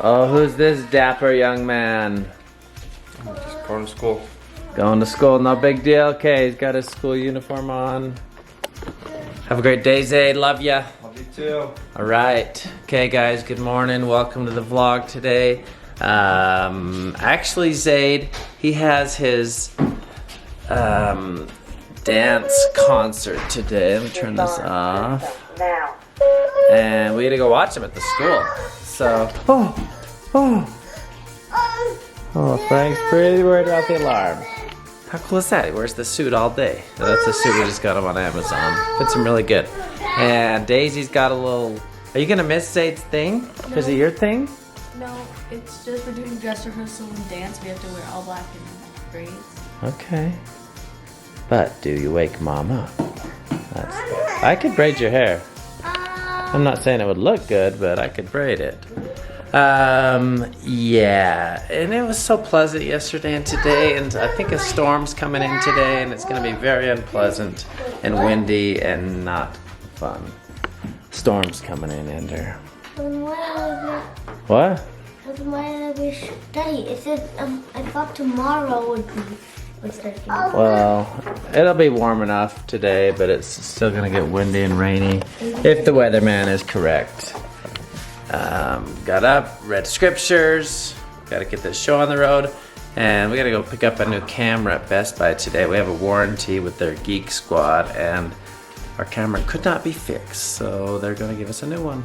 Oh, who's this dapper young man? Just going to school. Going to school, no big deal. Okay, he's got his school uniform on. Have a great day, Zade. Love ya. Love you too. All right. Okay, guys, good morning. Welcome to the vlog today. Actually, Zade, he has his dance concert today. Let me turn this off. And we gotta go watch him at the school. So, oh, Frank's pretty worried about the alarm. How cool is that? He wears the suit all day. So that's a suit we just got him on Amazon. Fits him really good. And Daisy's got a little... Are you gonna miss Zade's thing? Because of your thing? No, it's just we're doing dress rehearsal and dance. We have to wear all black and braids. Okay. But do you wake Mom up? That's good. I could braid your hair. I'm not saying it would look good, but I could braid it. Yeah, and it was so pleasant yesterday and today, and I think a storm's coming in today, and it's gonna be very unpleasant and windy and not fun. Storm's coming in, Ender. What? Daddy, it says I thought tomorrow would be. Well, it'll be warm enough today, but it's still gonna get windy and rainy if the weatherman is correct. Got up, read scriptures, gotta get this show on the road, and we gotta go pick up a new camera at Best Buy today. We have a warranty with their Geek Squad, and our camera could not be fixed, so they're gonna give us a new one.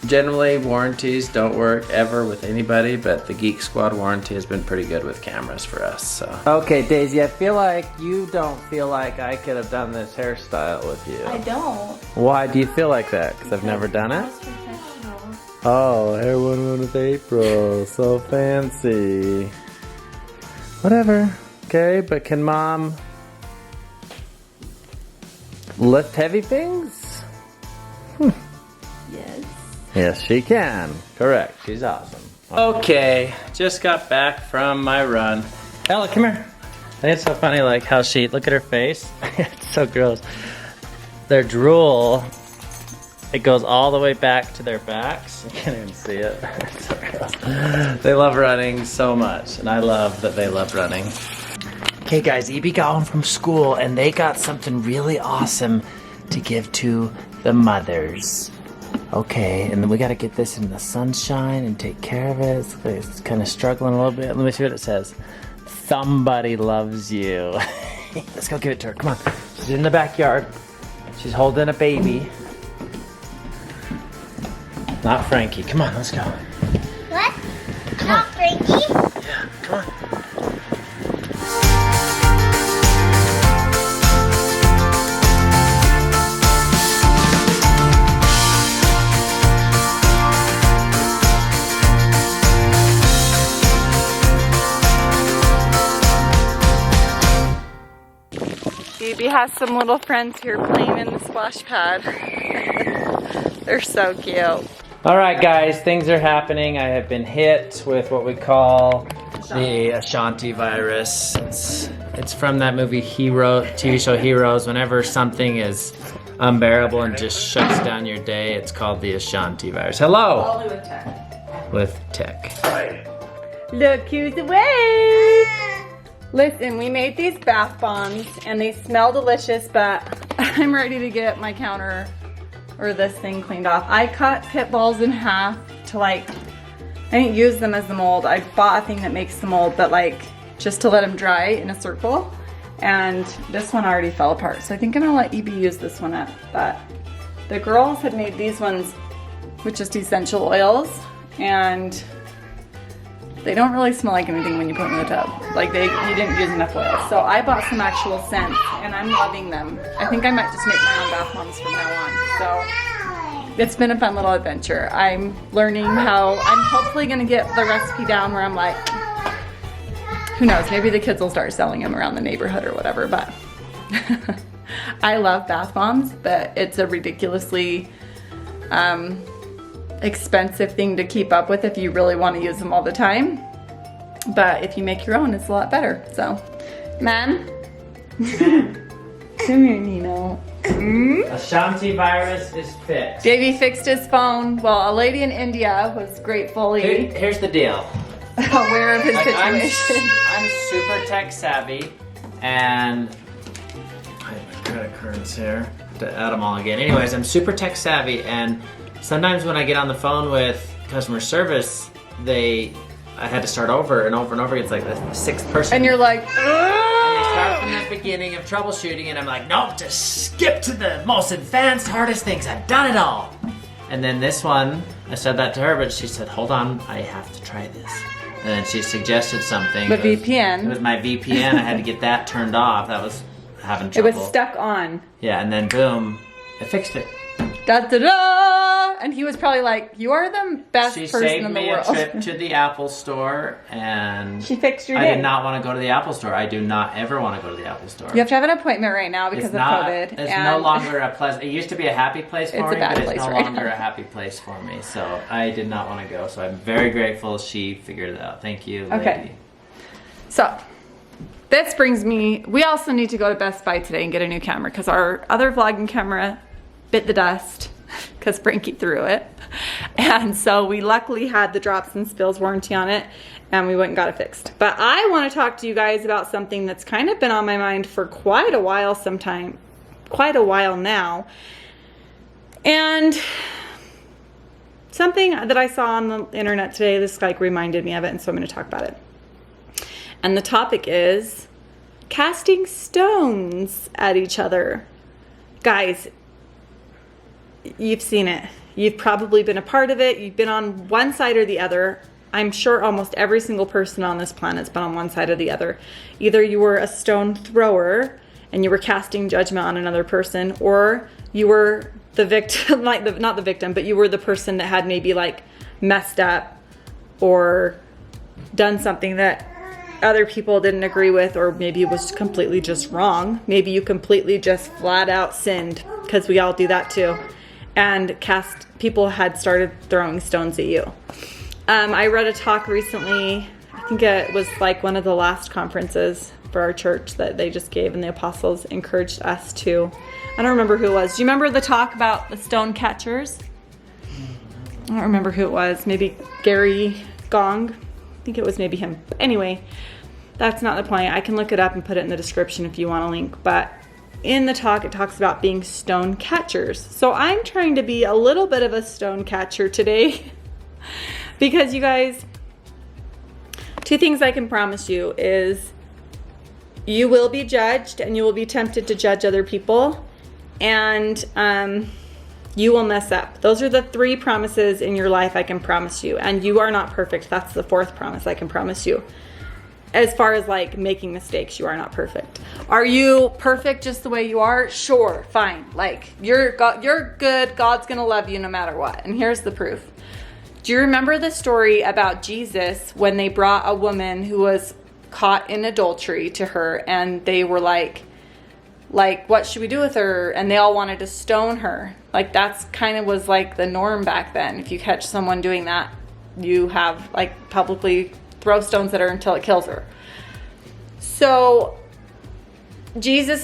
Generally, warranties don't work ever with anybody, but the Geek Squad warranty has been pretty good with cameras for us, so. Okay, Daisy, I feel like you don't feel like I could have done this hairstyle with you. I don't. Why do you feel like that? Because I've never done it? That's professional. Oh, hair one with April. So fancy. Whatever. Okay, but can Mom lift heavy things? Yes. Yes, she can. Correct. She's awesome. Okay, just got back from my run. Ella, come here. I think it's so funny, like how she, look at her face. It's so gross. Their drool, it goes all the way back to their backs. You can't even see it. It's so gross. They love running so much, and I love that they love running. Okay guys, EB got home from school, and they got something really awesome to give to the mothers. Okay, and then we gotta get this in the sunshine and take care of it. It's kind of struggling a little bit. Let me see what it says. Somebody loves you. Let's go give it to her. Come on. She's in the backyard. She's holding a baby. Not Frankie. Come on, let's go. What? Come Not on. Frankie? Yeah, come on. Davey has some little friends here playing in the splash pad. They're so cute. All right, guys, things are happening. I have been hit with what we call the Ashanti virus. It's from that movie TV show Heroes. Whenever something is unbearable and just shuts down your day, it's called the Ashanti virus. Hello. Only with tech. With tech. Look who's awake! Listen, we made these bath bombs and they smell delicious, but I'm ready to get my counter or this thing cleaned off. I cut pit balls in half to I didn't use them as the mold. I bought a thing that makes the mold, but just to let them dry in a circle. And this one already fell apart. So I think I'm gonna let EB use this one up. But the girls had made these ones with just essential oils, and they don't really smell like anything when you put them in the tub. You didn't use enough oil. So I bought some actual scents, and I'm loving them. I think I might just make my own bath bombs from now on. So it's been a fun little adventure. I'm learning how, I'm hopefully gonna get the recipe down where I'm like, who knows, maybe the kids will start selling them around the neighborhood or whatever, but I love bath bombs, but it's a ridiculously expensive thing to keep up with if you really want to use them all the time. But if you make your own, it's a lot better. So, Mom? Come here, Nino. Ashanti virus is fixed. Davey fixed his phone. Well, a lady in India was gratefully Here's the deal. aware of his Like, situation. I'm super tech savvy, and I have my credit cards here to add them all again. Anyways, I'm super tech savvy, and sometimes when I get on the phone with customer service, I had to start over and over and over again. It's like the sixth person. And you're like, And they start from the beginning of troubleshooting, and I'm like, nope, just skip to the most advanced, hardest things. I've done it all. And then this one, I said that to her, but she said, hold on, I have to try this. And then she suggested something. The It was VPN. my VPN. I had to get that turned off. That was having It trouble. was stuck on. Yeah, and then boom, it fixed it. Da da da! And he was probably like, you are the best She person saved in the me world. a trip to the Apple store, and She fixed your I day. did not want to go to the Apple store. I do not ever want to go to the Apple store. You have to have an appointment right now because It's of not. COVID. It's and no longer a pleasant. It used to be a happy place for It's a me, bad but it's place no right longer now. a happy place for me. So I did not want to go. So I'm very grateful she figured it out. Thank you, Okay. lady. So, this brings me, we also need to go to Best Buy today and get a new camera because our other vlogging camera bit the dust because Frankie threw it. And so we luckily had the drops and spills warranty on it, and we went and got it fixed. But I want to talk to you guys about something that's kind of been on my mind for quite a while now. And something that I saw on the internet today, this like reminded me of it, and so I'm going to talk about it. And the topic is casting stones at each other. Guys, you've seen it. You've probably been a part of it. You've been on one side or the other. I'm sure almost every single person on this planet's been on one side or the other. Either you were a stone thrower and you were casting judgment on another person, or you were the victim, like not the victim, but you were the person that had maybe like messed up or done something that other people didn't agree with, or maybe it was completely just wrong. Maybe you completely just flat out sinned, because we all do that too. And people had started throwing stones at you. I read a talk recently, I think it was like one of the last conferences for our church that they just gave, and the apostles encouraged us to, I don't remember who it was. Do you remember the talk about the stone catchers? I don't remember who it was. Maybe Gary Gong. I think it was maybe him. But anyway, that's not the point. I can look it up and put it in the description if you want a link. But in the talk, it talks about being stone catchers. So I'm trying to be a little bit of a stone catcher today because you guys, two things I can promise you is you will be judged and you will be tempted to judge other people, and you will mess up. Those are the 3 promises in your life I can promise you. And you are not perfect. That's the 4th promise I can promise you. As far as like making mistakes, you are not perfect. Are you perfect just the way you are? Sure, fine. Like you're good. God's gonna love you no matter what. And here's the proof. Do you remember the story about Jesus when they brought a woman who was caught in adultery to her, and they were like, what should we do with her? And they all wanted to stone her. Like that's kind of was like the norm back then. If you catch someone doing that, you have like publicly throw stones at her until it kills her. So Jesus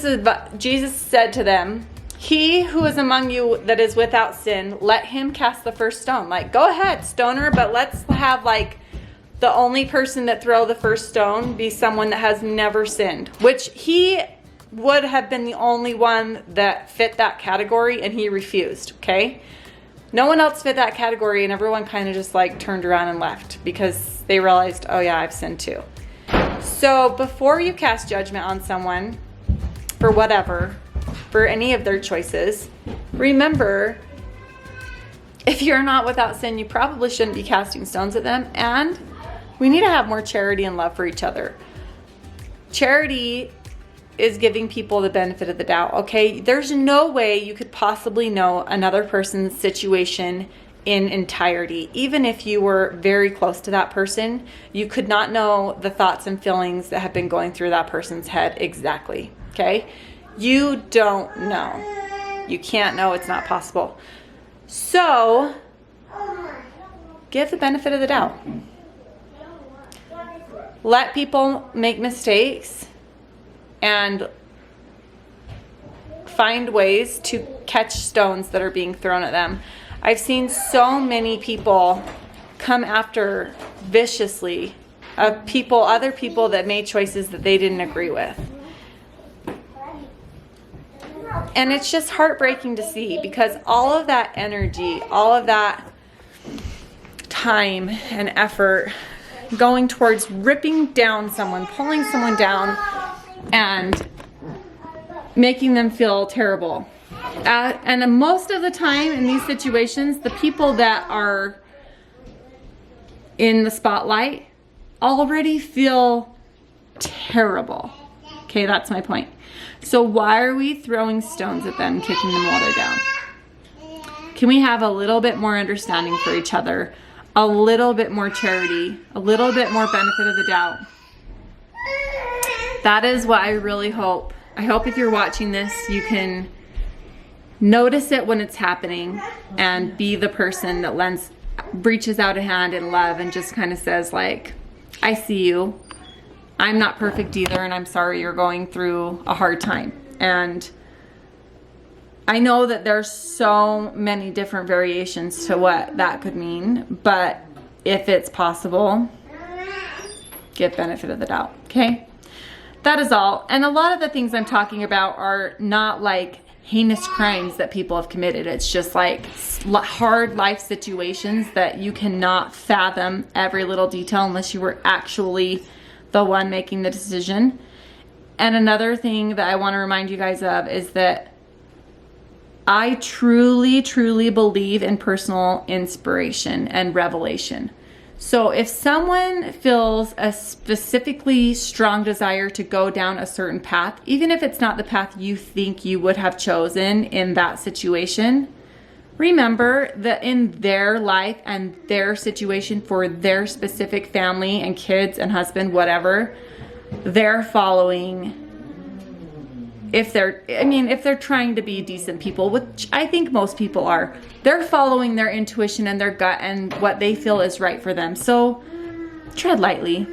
said to them, he who is among you that is without sin, let him cast the first stone. Like, go ahead, stone her, but let's have like the only person that throw the first stone be someone that has never sinned, which he would have been the only one that fit that category, and he refused, okay? No one else fit that category, and everyone kind of just like turned around and left because they realized, oh yeah, I've sinned too. So before you cast judgment on someone for whatever, for any of their choices, remember, if you're not without sin, you probably shouldn't be casting stones at them. And we need to have more charity and love for each other. Charity is giving people the benefit of the doubt, okay? There's no way you could possibly know another person's situation in entirety. Even if you were very close to that person, you could not know the thoughts and feelings that have been going through that person's head exactly, okay? You don't know. You can't know. It's not possible. So, give the benefit of the doubt. Let people make mistakes, and find ways to catch stones that are being thrown at them. I've seen so many people come after viciously of other people that made choices that they didn't agree with. And it's just heartbreaking to see, because all of that energy, all of that time and effort going towards ripping down someone, pulling someone down, and making them feel terrible. And most of the time in these situations, the people that are in the spotlight already feel terrible. Okay, that's my point. So why are we throwing stones at them, kicking them while they're down? Can we have a little bit more understanding for each other, a little bit more charity, a little bit more benefit of the doubt? That is what I really hope. I hope if you're watching this, you can notice it when it's happening and be the person that reaches out a hand in love and just kind of says like, I see you. I'm not perfect either, and I'm sorry you're going through a hard time. And I know that there's so many different variations to what that could mean, but if it's possible, give benefit of the doubt, okay? That is all. And a lot of the things I'm talking about are not like heinous crimes that people have committed. It's just like hard life situations that you cannot fathom every little detail unless you were actually the one making the decision. And another thing that I want to remind you guys of is that I truly, truly believe in personal inspiration and revelation. So if someone feels a specifically strong desire to go down a certain path, even if it's not the path you think you would have chosen in that situation, remember that in their life and their situation for their specific family and kids and husband, whatever, they're following, if they're trying to be decent people, which I think most people are, they're following their intuition and their gut and what they feel is right for them. So tread lightly.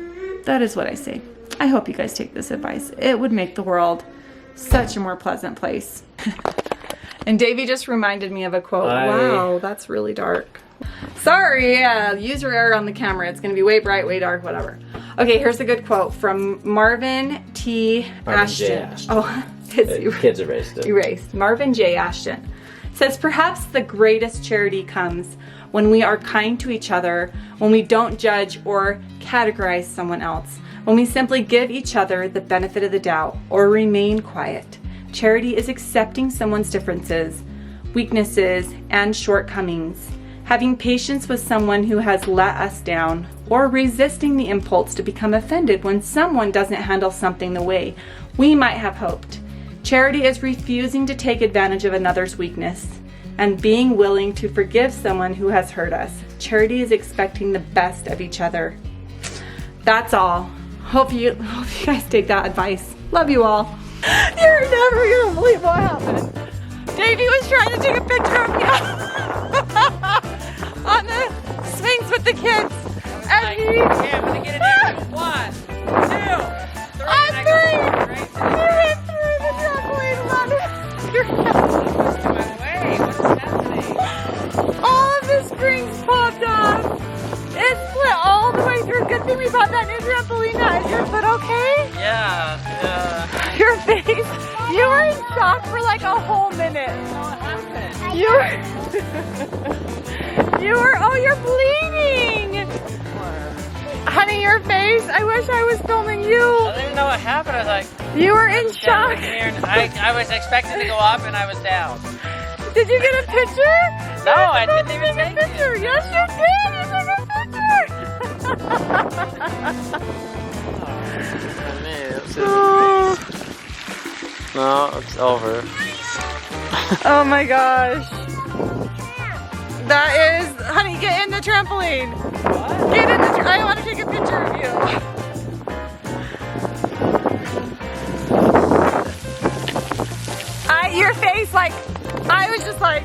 That is what I say. I hope you guys take this advice. It would make the world such a more pleasant place. And Davey just reminded me of a quote. Wow, that's really dark. Sorry, yeah, user error on the camera. It's gonna be way bright, way dark, whatever. Okay, here's a good quote from Marvin T. Ashton. Oh, kids erased it. Erased. Marvin J. Ashton says, perhaps the greatest charity comes when we are kind to each other, when we don't judge or categorize someone else, when we simply give each other the benefit of the doubt or remain quiet. Charity is accepting someone's differences, weaknesses, and shortcomings, having patience with someone who has let us down, or resisting the impulse to become offended when someone doesn't handle something the way we might have hoped. Charity is refusing to take advantage of another's weakness and being willing to forgive someone who has hurt us. Charity is expecting the best of each other. That's all. Hope you guys take that advice. Love you all. You're never gonna believe what happened. Davey was trying to take a picture of me on the swings with the kids. And he... Yeah, I'm gonna get it in. 1, 2, 3. On 3! You hit through the trampoline ladder. You're Wait, what is happening? all of the springs popped off. It split all the way through. Good thing we bought that new trampoline net. Is your foot okay? Yeah. Your face. You were in shock for like a whole minute. What happened? You were, oh, you're bleeding. Honey, your face. I wish I was filming you. I didn't even know what happened. I was like, You were in shock. I was expecting to go up and I was down. Did you get a picture? No, I didn't even take a take picture. it. Yes, you did. You took a picture. Oh. No, it's over. Oh my gosh. That is, honey, get in the trampoline. What? Get in the I want to take a picture of you. Your face, like, I was just like,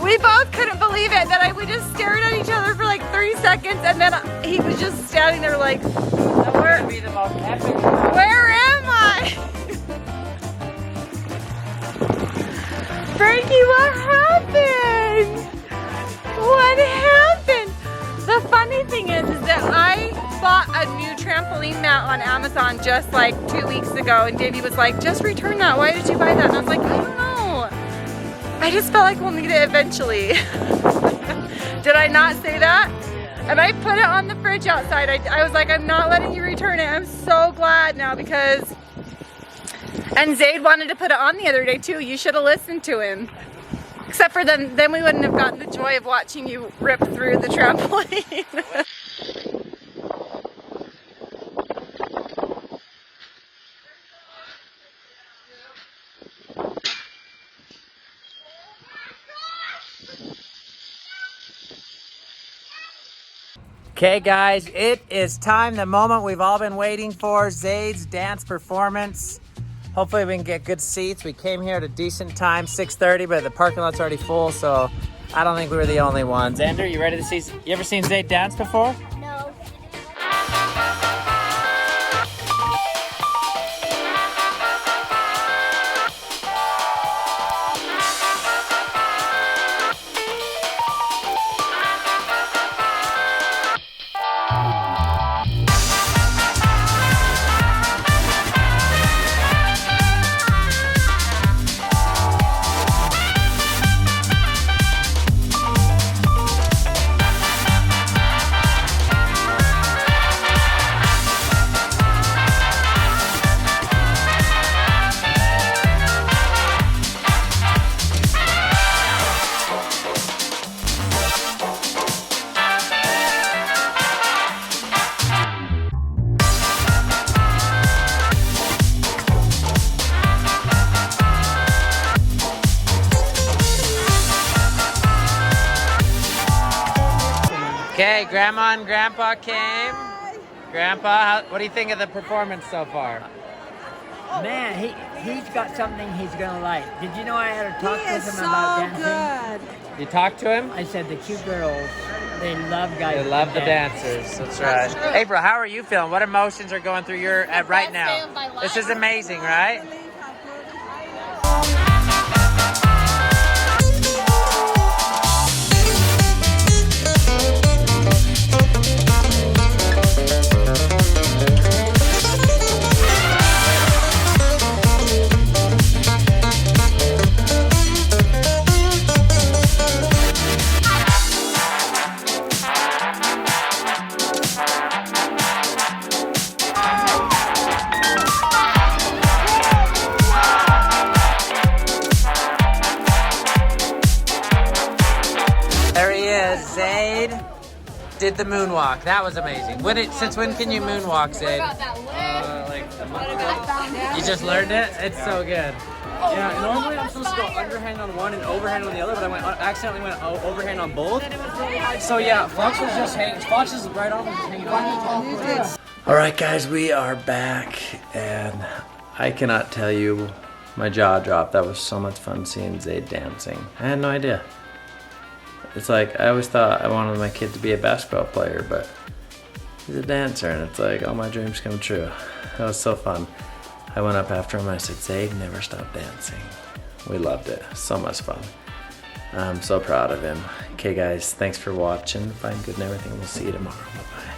we both couldn't believe it that we just stared at each other for like 3 seconds and then he was just standing there like, That would be the most epic. where am I? Frankie, what happened? What happened? The funny thing is that I bought a new trampoline mat on Amazon just like 2 weeks ago, and Davey was like, just return that. Why did you buy that? And I was like, I don't know. I just felt like we'll need it eventually. Did I not say that? And I put it on the fridge outside. I was like, I'm not letting you return it. I'm so glad now because... And Zade wanted to put it on the other day too. You should have listened to him. Except for then we wouldn't have gotten the joy of watching you rip through the trampoline. Okay guys, it is time, the moment we've all been waiting for, Zade's dance performance. Hopefully we can get good seats. We came here at a decent time, 6:30, but the parking lot's already full, so I don't think we were the only ones. Andrew, you ready to see, you ever seen Zade dance before? No. Okay, Grandma and Grandpa came. Grandpa, what do you think of the performance so far? Man, he's got something he's gonna like. Did you know I had a talk with him about dancing? You talked to him? I said the cute girls, they love guys. They love who the dance. dancers, that's right. April, how are you feeling? What emotions are going through your right now? This is amazing, right? There he is, Zade did the moonwalk. That was amazing. Since when can you moonwalk, Zade? Like a month ago. You just learned it? It's so good. Yeah, normally I'm supposed to go underhand on one and overhand on the other, but I accidentally went overhand on both. So yeah, Fox was just hanging. Fox is right on, was just hanging on. All right, guys, we are back, and I cannot tell you, my jaw dropped. That was so much fun seeing Zade dancing. I had no idea. It's like, I always thought I wanted my kid to be a basketball player, but he's a dancer, and it's like, all my dreams come true. That was so fun. I went up after him and I said, Zade, never stop dancing. We loved it. So much fun. I'm so proud of him. Okay, guys, thanks for watching. Find good and everything. We'll see you tomorrow. Bye-bye.